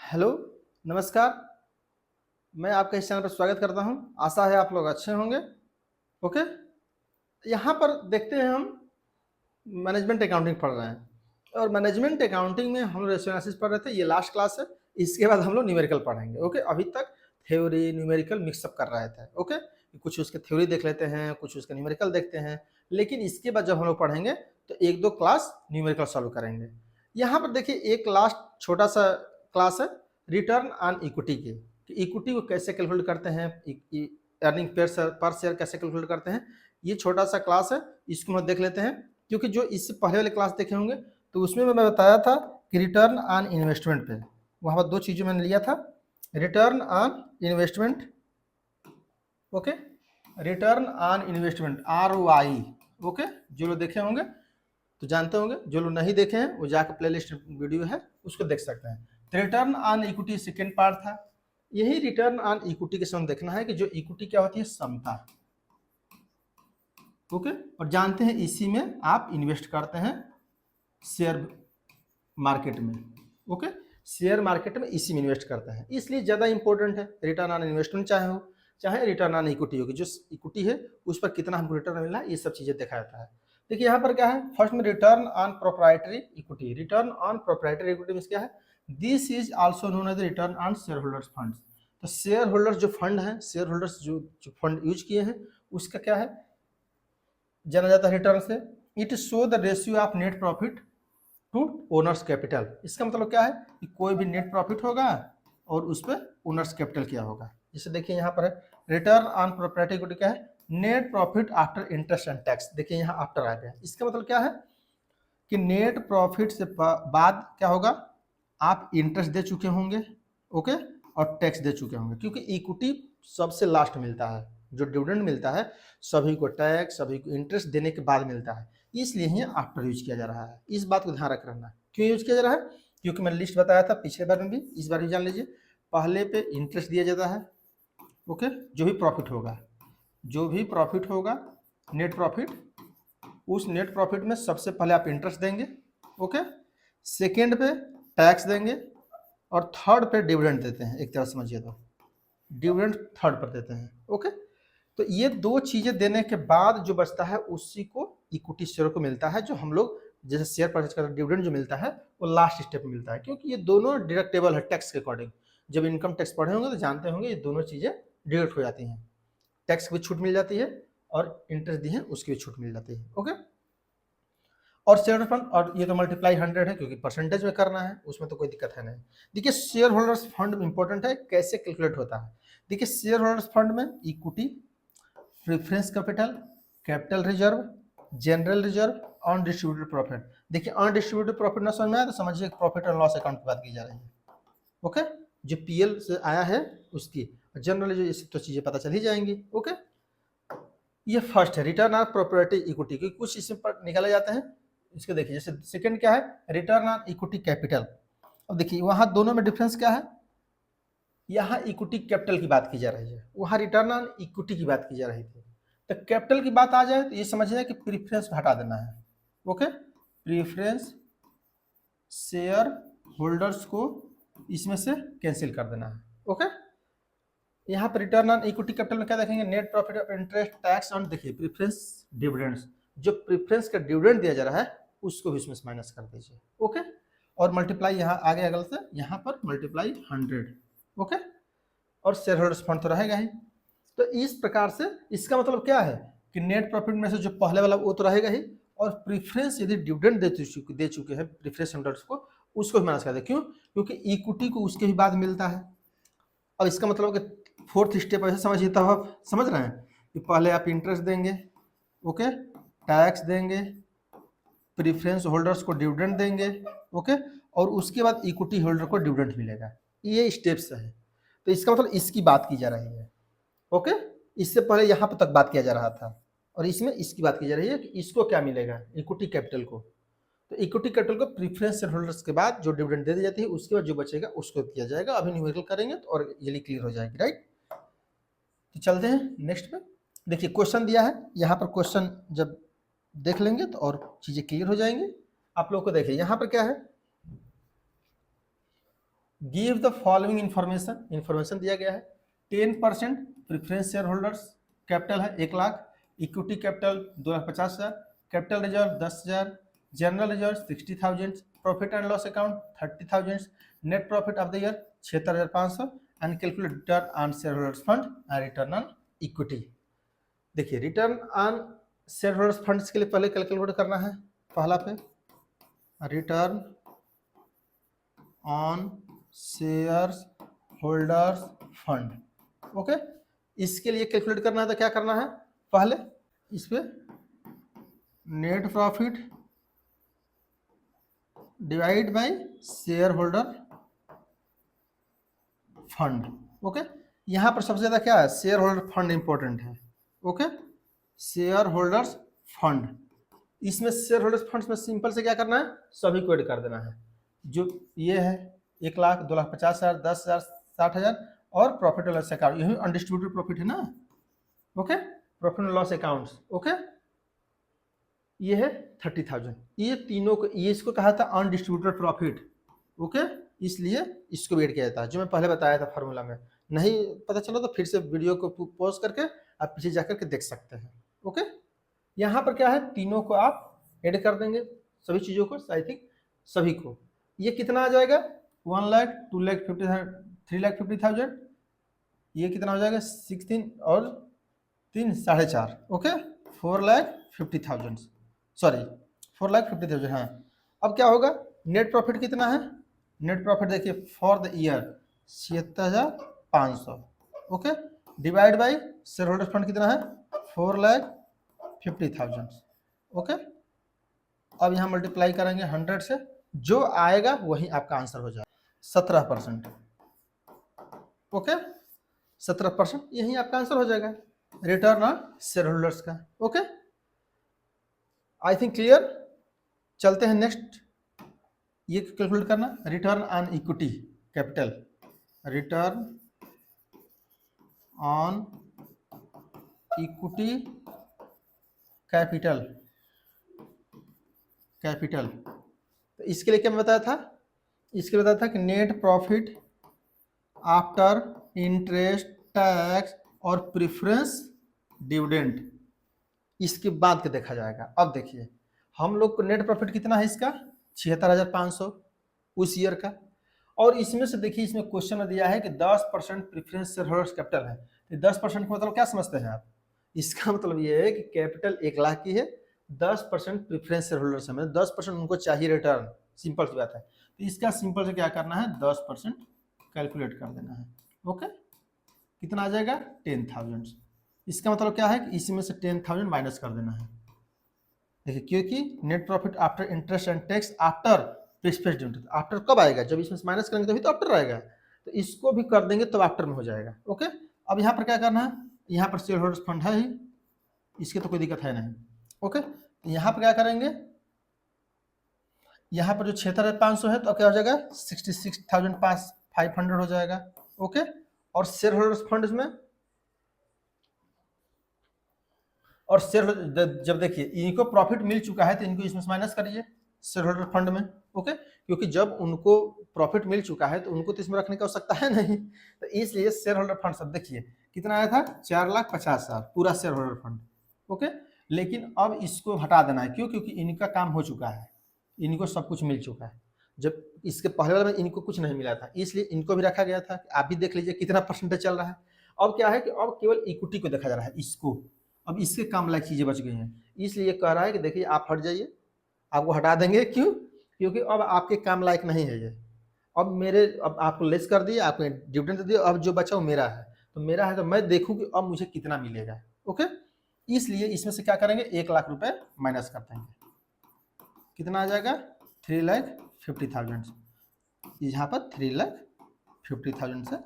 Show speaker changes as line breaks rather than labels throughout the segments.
Hello, नमस्कार। मैं आपका इस चैनल पर स्वागत करता हूं। आशा है आप लोग अच्छे होंगे। ओके, यहाँ पर देखते हैं हम मैनेजमेंट अकाउंटिंग पढ़ रहे हैं और मैनेजमेंट अकाउंटिंग में हम रेशियो एनालिसिस पढ़ रहे थे। ये लास्ट क्लास है। इसके बाद हम लोग न्यूमेरिकल पढ़ेंगे। ओके, अभी तक थ्योरी न्यूमेरिकल मिक्सअप कर रहे थे। ओके, कुछ उसके थ्योरी देख लेते हैं, कुछ उसके न्यूमेरिकल देखते हैं, लेकिन इसके बाद जब हम लोग पढ़ेंगे तो एक दो क्लास न्यूमेरिकल सॉल्व करेंगे। यहाँ पर देखिए एक लास्ट छोटा सा क्लास है रिटर्न ऑन इक्विटी की, कि इक्विटी को कैसे कैलकुलेट करते हैं, अर्निंग पर शेयर कैसे कैलकुलेट करते हैं। ये छोटा सा क्लास है, इसको हम देख लेते हैं। क्योंकि जो इससे पहले वाले क्लास देखे होंगे तो उसमें मैं बताया था कि रिटर्न ऑन इन्वेस्टमेंट पे, वहाँ पर दो चीज़ें मैंने लिया था, return on investment. Okay, return on investment ROI। Okay, जो लोग देखे होंगे तो जानते होंगे, जो लोग नहीं देखे हैं वो जाकर प्लेलिस्ट वीडियो है उसको देख सकते हैं। तो return on equity second part था। यही रिटर्न ऑन इक्विटी के समय देखना है कि जो इक्विटी क्या होती है, समता। ओके, और जानते हैं इसी में आप इन्वेस्ट करते हैं शेयर मार्केट में। ओके, शेयर मार्केट में इसी में इन्वेस्ट करते हैं, इसलिए ज़्यादा इंपॉर्टेंट है रिटर्न ऑन इन्वेस्टमेंट, चाहे रिटर्न ऑन इक्विटी हो, कि जो इक्विटी है उस पर कितना हमको रिटर्न मिला है, ये सब चीज़ें देखा जाता है। देखिए यहाँ पर क्या है, फर्स्ट में return on proprietary equity. Return on proprietary equity में क्या है, this is also known as return on share holders fund. तो शेयर होल्डर्स जो फंड है, शेयर होल्डर्स जो फंड यूज किए हैं उसका क्या है, जाना जाता है रिटर्न से। It show the ratio of net profit to owners capital. इसका मतलब क्या है कि कोई भी नेट प्रॉफिट होगा और उस पर ओनर्स कैपिटल क्या होगा। जैसे देखिए यहाँ पर है रिटर्न ऑन प्रोपर्टी इक्विटी क्या है, net profit after interest and tax. देखिए यहाँ आफ्टर आ गया, इसका मतलब क्या है कि नेट प्रॉफिट से बाद क्या होगा, आप इंटरेस्ट दे चुके होंगे, ओके, और टैक्स दे चुके होंगे। क्योंकि इक्विटी सबसे लास्ट मिलता है, जो डिविडेंड मिलता है सभी को टैक्स, सभी को इंटरेस्ट देने के बाद मिलता है, इसलिए ही आफ्टर यूज किया जा रहा है। इस बात को ध्यान रख रखना। क्यों यूज किया जा रहा है, क्योंकि मैंने लिस्ट बताया था पिछले बार में भी, इस बार भी जान लीजिए। पहले पे इंटरेस्ट दिया जाता है, ओके, जो भी प्रॉफिट होगा नेट प्रॉफिट, उस नेट प्रॉफिट में सबसे पहले आप इंटरेस्ट देंगे, ओके, सेकेंड पे टैक्स देंगे, और थर्ड पे डिविडेंड देते हैं। एक तरह समझिए तो डिविडेंड थर्ड पर देते हैं। ओके, तो ये दो चीजें देने के बाद जो बचता है उसी को इक्विटी शेयर को मिलता है, जो हम लोग जैसे शेयर परचेज करते हैं, डिविडेंड जो मिलता है वो लास्ट स्टेप में मिलता है। क्योंकि ये दोनों डिडक्टेबल है टैक्स के अकॉर्डिंग। जब इनकम टैक्स पढ़े होंगे तो जानते होंगे ये दोनों चीजें डिडक्ट हो जाती हैं, टैक्स की भी छूट मिल जाती है और इंटरेस्ट दी है उसकी भी छूट मिल जाती है। ओके, और शेयर फंड, और ये तो मल्टीप्लाई 100 है क्योंकि परसेंटेज में करना है, उसमें तो कोई दिक्कत है नहीं। देखिए शेयर होल्डर्स फंड इंपॉर्टेंट है, कैसे कैलकुलेट होता है। देखिए शेयर होल्डर्स फंड में equity, preference capital, capital reserve, general reserve, undistributed profit. देखिए अनडिस्ट्रीब्यूटेड प्रॉफिट ना समझ में आया तो समझिए प्रॉफिट एंड लॉस अकाउंट की बात की जा रही है। ओके, जो पीएल से आया है उसकी, जनरल जो इससे तो चीजें पता चल ही जाएंगी। ओके, ये फर्स्ट है रिटर्न ऑन प्रॉपर्टी इक्विटी, क्योंकि कुछ इसमें पर निकाले जाते हैं। इसको देखिए, जैसे सेकंड क्या है, रिटर्न ऑन इक्विटी कैपिटल। अब देखिए वहां दोनों में डिफरेंस क्या है, यहाँ इक्विटी कैपिटल की बात की जा रही है, वहां रिटर्न ऑन इक्विटी की बात की जा रही थी। तो कैपिटल की बात आ जाए तो ये समझिए कि प्रीफरेंस हटा देना है। ओके, प्रीफरेंस शेयर होल्डर्स को इसमें से कैंसिल कर देना है। ओके, यहाँ पर रिटर्न ऑन इक्विटी कैपिटल में क्या देखेंगे, net profit of interest tax on, देखिए प्रेफरेंस डिविडेंड्स, जो प्रेफरेंस का डिविडेंड दिया जा रहा है उसको भी इसमें से माइनस कर दीजिए। ओके, और मल्टीप्लाई यहाँ आ गया गलत से, यहाँ पर मल्टीप्लाई 100। ओके, और शेयर होल्डर्स फंड तो रहेगा ही। तो इस प्रकार से इसका मतलब क्या है कि नेट प्रॉफिट में से जो पहले वाला वो तो रहेगा ही, और प्रीफरेंस यदि डिविडेंड दे चुके हैं प्रीफरेंस होल्डर्स को, उसको भी माइनस कर दे। क्यों, क्योंकि इक्विटी को उसके भी बाद मिलता है। अब इसका मतलब कि फोर्थ स्टेप ऐसे समझिए, तब आप समझ रहे हैं कि पहले आप इंटरेस्ट देंगे, ओके, टैक्स देंगे, प्रीफरेंस होल्डर्स को डिविडेंड देंगे, ओके, और उसके बाद इक्विटी होल्डर को डिविडेंड मिलेगा। ये स्टेप्स है। तो इसका मतलब इसकी बात की जा रही है। ओके, इससे पहले यहाँ पर तक बात किया जा रहा था और इसमें इसकी बात की जा रही है कि इसको क्या मिलेगा, इक्विटी कैपिटल को। तो इक्विटी कैपिटल को प्रीफरेंस शेयर होल्डर्स के बाद जो डिविडेंड दे दी जाती है उसके बाद जो बचेगा उसको दिया जाएगा। अभी न्यूमेरिकल करेंगे तो और ये क्लियर हो जाएगी, राइट। तो चलते हैं नेक्स्ट पे। देखिए क्वेश्चन दिया है, यहाँ पर क्वेश्चन जब देख लेंगे तो और चीजें क्लियर हो जाएंगी आप लोग को। देखिए यहाँ पर क्या है, गिव द फॉलोइंग इंफॉर्मेशन दिया गया है। 10% प्रेफरेंस शेयर होल्डर्स कैपिटल है 1 lakh, equity capital 2,50,000, capital reserve 10,000, general reserve 60,000, profit and loss account 30,000, net profit of the year 76,500 and calculate return on share holders fund and return on equity. देखिए return on share holders funds के लिए पहले calculate करना है, पहला पे return on shares holders fund, okay. इसके लिए कैलकुलेट करना है तो क्या करना है, पहले इस पे net profit divide by share holder fund, okay. यहां पर सबसे ज्यादा क्या है, शेयर होल्डर फंड इंपॉर्टेंट है, ओके। शेयर होल्डर्स फंड, इसमें शेयर होल्डर्स फंड में सिंपल से क्या करना है, सभी को ऐड कर देना है। जो ये है 1 लाख, 2,50,000, 10,000, 60,000 और प्रॉफिट एंड लॉस अकाउंट, यही अनडिस्ट्रीब्यूटेड प्रॉफिट है ना, okay. Profit and loss accounts, okay. ये है 30,000, ये तीनों को, ये इसको कहा था अनडिस्ट्रीब्यूटेड प्रॉफिट, ओके। इसलिए इसको भी ऐड किया जाता है, जो मैं पहले बताया था फार्मूला में। नहीं पता चला तो फिर से वीडियो को पॉज करके आप पीछे जाकर के देख सकते हैं, ओके। यहाँ पर क्या है, तीनों को आप ऐड कर देंगे, सभी चीज़ों को, आई थिंक सभी को। ये कितना आ जाएगा, 1 लाख, 2 लाख 50,000, 3 लाख 50,000, ये कितना हो जाएगा 16 और 3 4.5, ओके। 4 लाख 50,000, सॉरी 4 लाख 50,000, हाँ। अब क्या होगा, नेट प्रॉफिट कितना है, नेट प्रॉफिट देखिए for the year 76,500, okay, divide by share holder fund कितना है 4 लाख 50,000, ओके। अब यहाँ मल्टीप्लाई करेंगे 100 से, जो आएगा वही आपका आंसर हो जाएगा, 17%, ओके। 17% यही आपका आंसर हो जाएगा रिटर्न ऑन शेयर होल्डर्स का, ओके। I think clear. चलते हैं नेक्स्ट, ये कैलकुलेट करना, return on equity capital, return on equity capital, तो इसके लिए क्या मैं बताया था, इसके लिए बताया था कि net profit after interest tax और प्रेफरेंस डिविडेंड, इसके बाद के देखा जाएगा। अब देखिए हम लोग को नेट प्रॉफिट कितना है इसका 76,500 उस ईयर का, और इसमें से देखिए इसमें क्वेश्चन में दिया है कि 10% प्रेफरेंस शेयर होल्डर्स कैपिटल है, तो 10% का मतलब क्या समझते हैं आप, इसका मतलब ये है कि कैपिटल 1 लाख की है, 10% प्रेफरेंस शेयर होल्डर्स है, मतलब 10% उनको चाहिए रिटर्न, सिंपल सी बात है। तो इसका सिंपल से क्या करना है, 10% कैलकुलेट कर देना है, ओके। कितना आ जाएगा 10,000, इसका मतलब क्या है कि इसी में से 10,000 माइनस कर देना है, देखिए, क्योंकि net profit after interest and tax after preference dividend, after कब आएगा, जब इसमें से माइनस करेंगे तभी तो आफ्टर आएगा, तो इसको भी कर देंगे तो आफ्टर में हो जाएगा, ओके। अब यहाँ पर क्या करना है, यहाँ पर शेयर होल्डर्स फंड है ही, इसकी तो कोई दिक्कत है नहीं, ओके। यहाँ पर क्या करेंगे, यहाँ पर जो 76,500 है तो क्या हो जाएगा 66,500 हो जाएगा, ओके। और शेयर होल्डर्स फंड में, और शेयर जब देखिए इनको प्रॉफिट मिल चुका है तो इनको इसमें से माइनस करिए शेयर होल्डर फंड में, ओके। क्योंकि जब उनको प्रॉफिट मिल चुका है तो उनको तो इसमें रखने की आवश्यकता है नहीं, तो इसलिए शेयर होल्डर फंड सब देखिए कितना आया था 4,50,000 पूरा शेयर होल्डर फंड, ओके। लेकिन अब इसको हटा देना है, क्यों, क्योंकि इनका काम हो चुका है, इनको सब कुछ मिल चुका है, जब इसके पहले वाले में इनको कुछ नहीं मिला था, इसलिए इनको भी रखा गया था। आप भी देख लीजिए कितना परसेंटेज चल रहा है। अब क्या है कि अब केवल इक्विटी को देखा जा रहा है, इसको, अब इसके काम लायक चीजें बच गई हैं, इसलिए कह रहा है कि देखिए आप हट जाइए, आपको हटा देंगे, क्यों, क्योंकि अब आपके काम लायक नहीं है ये, अब मेरे, अब आपको लेस कर दिए, आपने डिविडेंड दे दिया, अब जो बचा वो मेरा है, तो मेरा है तो मैं देखूं कि अब मुझे कितना मिलेगा, ओके। इसलिए इसमें से क्या करेंगे 1 लाख रुपए माइनस कर देंगे, कितना आ जाएगा 3,50,000, यहाँ पर 3,50,000 से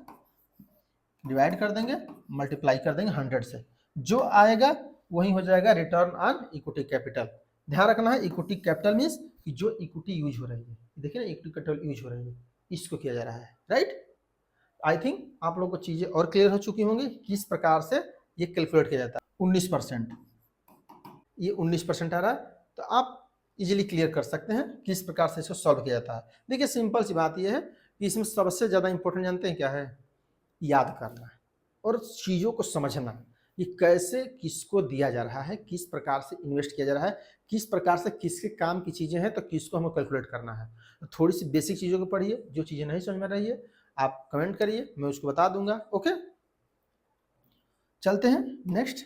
डिवाइड कर देंगे, मल्टीप्लाई कर देंगे 100 से, जो आएगा वही हो जाएगा रिटर्न ऑन इक्विटी कैपिटल। ध्यान रखना है इक्विटी कैपिटल मीन्स कि जो इक्विटी यूज हो रही है, देखिए ना इक्विटी कैपिटल यूज हो रही है, इसको किया जा रहा है, राइट। आई थिंक आप लोगों को चीजें और क्लियर हो चुकी होंगी किस प्रकार से ये कैलकुलेट किया जाता है। 19%, ये 19% आ रहा है, तो आप इजीली क्लियर कर सकते हैं किस प्रकार से इसको सॉल्व किया जाता है। देखिए सिंपल सी बात यह है कि इसमें सबसे ज़्यादा इंपॉर्टेंट जानते हैं क्या है? याद करना और चीज़ों को समझना, कि कैसे किसको दिया जा रहा है, किस प्रकार से इन्वेस्ट किया जा रहा है, किस प्रकार से किसके काम की चीज़ें हैं, तो किसको हमें कैलकुलेट करना है। तो थोड़ी सी बेसिक चीज़ों को पढ़िए, जो चीज़ें नहीं समझ में रही है आप कमेंट करिए, मैं उसको बता दूंगा। ओके, चलते हैं नेक्स्ट।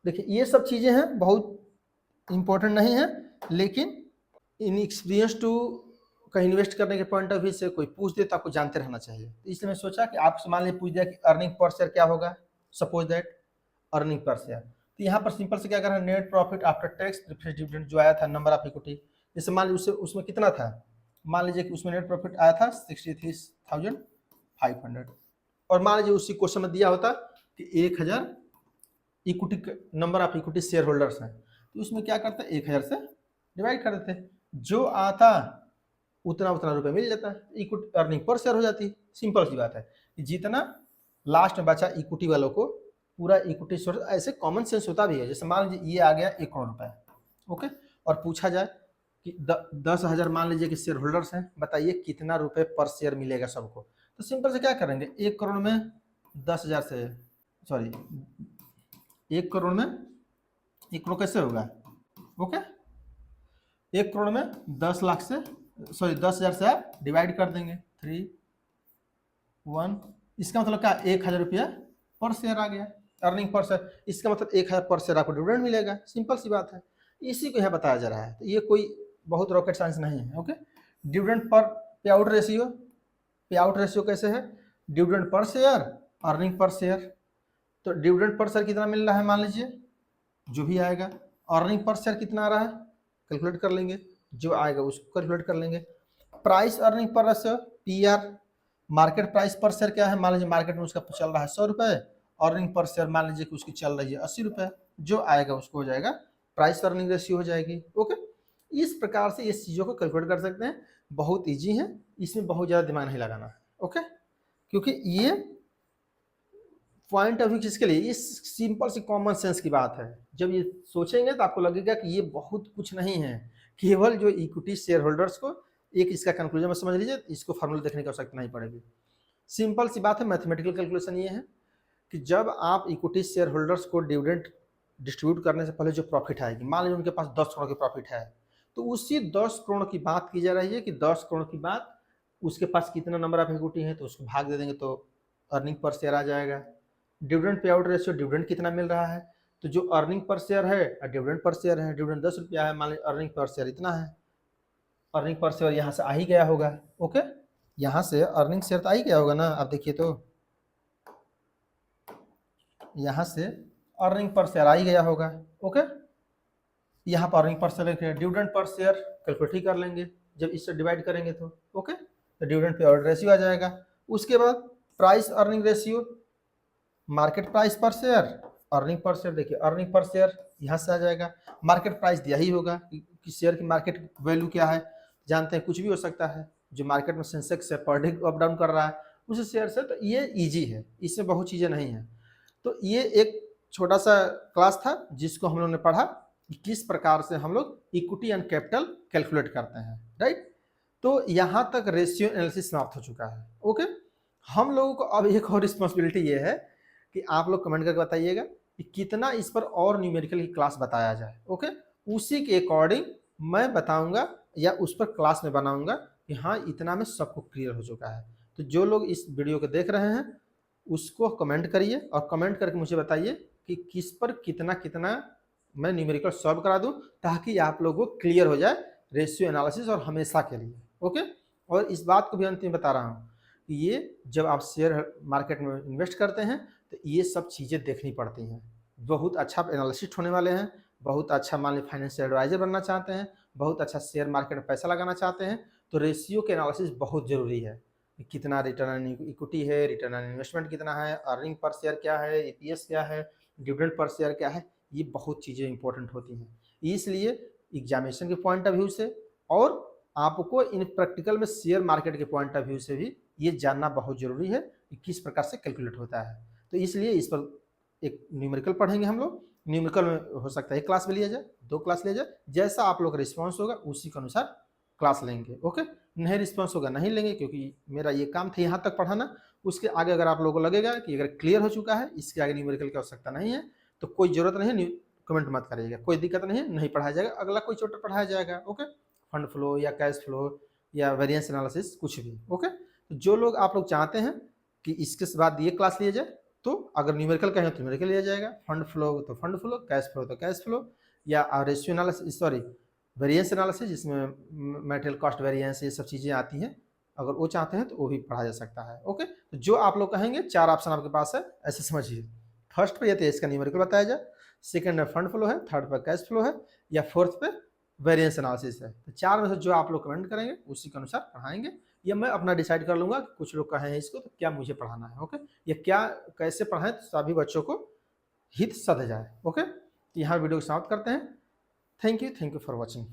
देखिए ये सब चीज़ें हैं, बहुत इंपॉर्टेंट नहीं है, लेकिन इन एक्सपीरियंस टू का इन्वेस्ट करने के पॉइंट ऑफ व्यू से कोई पूछ दे तो आपको जानते रहना चाहिए। तो इसलिए मैं सोचा कि आपसे मान लीजिए पूछ दिया कि अर्निंग पर शेयर क्या होगा, suppose that earning per share, तो यहाँ पर सिंपल से क्या करना है, net profit after tax preference dividend जो आया था नंबर ऑफ इक्विटी, जैसे मान लीजिए उसमें कितना था, मान लीजिए कि उसमें नेट प्रॉफिट आया था 63,500, और मान लीजिए उसी क्वेश्चन में दिया होता कि 1000 equity number of equity share holders हैं, तो उसमें क्या करते 1000 से डिवाइड कर देते, जो आता उतना उतना रुपए मिल जाता है, इक्विटी अर्निंग पर शेयर हो जाती है। सिंपल सी बात है कि जितना लास्ट में बचा इक्विटी वालों को पूरा इक्विटी सोर्स, ऐसे कॉमन सेंस होता भी है। जैसे मान लीजिए ये आ गया 1 करोड़ रुपए, ओके, और पूछा जाए कि 10,000 मान लीजिए कि शेयर होल्डर्स हैं, बताइए कितना रुपए पर शेयर मिलेगा सबको। तो सिंपल से क्या करेंगे, 1 करोड़ में 10,000 से, सॉरी 1 करोड़ में 1 करोड़ कैसे होगा, ओके, 1 करोड़ में 10 लाख से, सॉरी 10,000 से आप डिवाइड कर देंगे 3 1, इसका मतलब क्या 1,000 रुपया पर शेयर आ गया अर्निंग पर शेयर, इसका मतलब 1,000 पर शेयर आपको डिविडेंड मिलेगा। सिंपल सी बात है, इसी को यहाँ बताया जा रहा है, तो ये कोई बहुत रॉकेट साइंस नहीं है। ओके, डिविडेंड पर पे आउट रेशियो, पे आउट रेशियो कैसे है, dividend per share earning per share, तो डिविडेंड पर शेयर कितना मिल रहा है मान लीजिए, जो भी आएगा, अर्निंग पर शेयर कितना आ रहा है कैलकुलेट कर लेंगे, जो आएगा उसको कैलकुलेट कर लेंगे। Price earning per share PR, market price पर शेयर क्या है, मान लीजिए मार्केट में उसका चल रहा है 100 रुपये, अर्निंग पर शेयर मान लीजिए कि उसकी चल रही है 80 रुपये, जो आएगा उसको हो जाएगा प्राइस अर्निंग रेशियो हो जाएगी। ओके, इस प्रकार से इस चीज़ों को कैलकुलेट कर सकते हैं, बहुत ईजी है, इसमें बहुत ज़्यादा दिमाग नहीं लगाना है। ओके, क्योंकि ये पॉइंट ऑफ व्यू किसके लिए, ये सिंपल सी कॉमन सेंस की बात है। जब ये सोचेंगे तो आपको लगेगा कि ये बहुत कुछ नहीं है, केवल जो इक्विटी शेयर होल्डर्स को एक इसका कंक्लूजन में समझ लीजिए, इसको फार्मूला देखने की आवश्यकता नहीं पड़ेगी। सिंपल सी बात है, मैथमेटिकल कैलकुलेशन ये है कि जब आप इक्विटी शेयर होल्डर्स को डिविडेंड डिस्ट्रीब्यूट करने से पहले जो प्रॉफिट आएगी, मान लीजिए उनके पास 10 करोड़ की प्रॉफिट है, तो उसी 10 करोड़ की बात की जा रही है कि 10 करोड़ की बात उसके पास कितना नंबर ऑफ इक्विटी है, तो उसको भाग दे देंगे तो अर्निंग पर शेयर आ जाएगा। Dividend pay out ratio, dividend कितना मिल रहा है, तो जो अर्निंग पर शेयर है और डिविडेंड पर शेयर है, डिविडेंड 10 रुपया है, मान लीजिए अर्निंग पर शेयर इतना है, अर्निंग पर शेयर यहाँ से आ ही गया होगा। ओके, यहाँ से अर्निंग शेयर तो आ ही गया होगा ना, आप देखिए तो यहाँ से अर्निंग पर शेयर आ ही गया होगा। ओके, यहाँ पर earning per share, dividend per share calculate ही कर लेंगे जब इससे डिवाइड करेंगे तो। ओके, तो डिविडेंड पे आउट रेशियो आ जाएगा। उसके बाद price earning ratio, market price पर शेयर अर्निंग पर शेयर, देखिए अर्निंग पर शेयर यहाँ से आ जाएगा, मार्केट प्राइस दिया ही होगा कि शेयर की मार्केट वैल्यू क्या है, जानते हैं कुछ भी हो सकता है, जो मार्केट में सेंसेक्स है पर डे अप डाउन कर रहा है उस शेयर से, तो ये इजी है, इसमें बहुत चीज़ें नहीं है। तो ये एक छोटा सा क्लास था जिसको हम लोगों ने पढ़ा कि किस प्रकार से हम लोग इक्विटी एंड कैपिटल कैलकुलेट करते हैं, राइट। तो यहाँ तक रेशियो एनालिसिस समाप्त हो चुका है। ओके, हम लोगों को अब एक और रिस्पॉन्सिबिलिटी ये है कि आप लोग कमेंट करके बताइएगा कि कितना इस पर और न्यूमेरिकल की क्लास बताया जाए। ओके, उसी के अकॉर्डिंग मैं बताऊंगा या उस पर क्लास में बनाऊंगा कि हाँ इतना में सबको क्लियर हो चुका है। तो जो लोग इस वीडियो को देख रहे हैं उसको कमेंट करिए और कमेंट करके मुझे बताइए कि किस पर कितना कितना मैं न्यूमेरिकल सॉल्व करा दूं, ताकि आप लोगों को क्लियर हो जाए रेशियो एनालिसिस और हमेशा के लिए। ओके, और इस बात को भी अंत में बता रहा हूँ कि ये जब आप शेयर मार्केट में इन्वेस्ट करते हैं तो ये सब चीज़ें देखनी पड़ती हैं। बहुत अच्छा एनालिसिस्ट होने वाले हैं, बहुत अच्छा मान लीजिए फाइनेंशियल एडवाइजर बनना चाहते हैं, बहुत अच्छा शेयर मार्केट में पैसा लगाना चाहते हैं, तो रेशियो के एनालिसिस बहुत ज़रूरी है। कितना रिटर्न ऑन इक्विटी है, रिटर्न ऑन इन्वेस्टमेंट कितना है, अर्निंग पर शेयर क्या है, EPS क्या है, डिविडेंड पर शेयर क्या है, ये बहुत चीज़ें इंपॉर्टेंट होती हैं। इसलिए एग्जामिनेशन के पॉइंट ऑफ व्यू से और आपको इन प्रैक्टिकल में शेयर मार्केट के पॉइंट ऑफ व्यू से भी ये जानना बहुत ज़रूरी है कि किस प्रकार से कैलकुलेट होता है। तो इसलिए इस पर एक न्यूमेरिकल पढ़ेंगे हम लोग। न्यूमेरिकल में हो सकता है एक क्लास में लिया जाए, 2 क्लास लिया जाए, जैसा आप लोग का रिस्पॉन्स होगा उसी के अनुसार क्लास लेंगे। ओके, नहीं रिस्पॉन्स होगा नहीं लेंगे, क्योंकि मेरा ये काम था यहाँ तक पढ़ाना। उसके आगे अगर आप लोगों को लगेगा कि अगर क्लियर हो चुका है, इसके आगे न्यूमेरिकल की आवश्यकता नहीं है, तो कोई जरूरत नहीं है, कमेंट मत करिएगा, कोई दिक्कत नहीं है, नहीं पढ़ाया जाएगा, अगला कोई चैप्टर पढ़ाया जाएगा। ओके, फंड फ्लो या कैश फ्लो या वेरिएंस एनालिसिस कुछ भी। ओके, तो जो लोग आप लोग चाहते हैं कि इसके बाद ये क्लास लिया जाए, तो अगर न्यूमेरिकल कहें तो न्यूमेरिकल लिया जाएगा, फंड फ्लो तो फंड फ्लो, कैश फ्लो तो कैश फ्लो, या ratio analysis, sorry variance analysis, जिसमें मटेरियल कॉस्ट वेरिएंस ये सब चीज़ें आती हैं, अगर वो चाहते हैं तो वो भी पढ़ा जा सकता है। ओके, तो जो आप लोग कहेंगे 4 ऑप्शन आपके पास है, ऐसे समझिए। फर्स्ट पे ये तो इसका न्यूमेरिकल बताया जाए, सेकंड में फंड फ्लो है, थर्ड पे कैश फ्लो है, या फोर्थ पे वेरिएंस एनालिसिस है। तो 4 में से जो आप लोग कमेंट करेंगे उसी के अनुसार पढ़ाएंगे, या मैं अपना डिसाइड कर लूँगा कि कुछ लोग कहें इसको तो क्या मुझे पढ़ाना है। ओके, या क्या कैसे पढ़ाएं तो सभी बच्चों को हित सध जाए। ओके, तो यहाँ वीडियो को समाप्त करते हैं। Thank you for watching.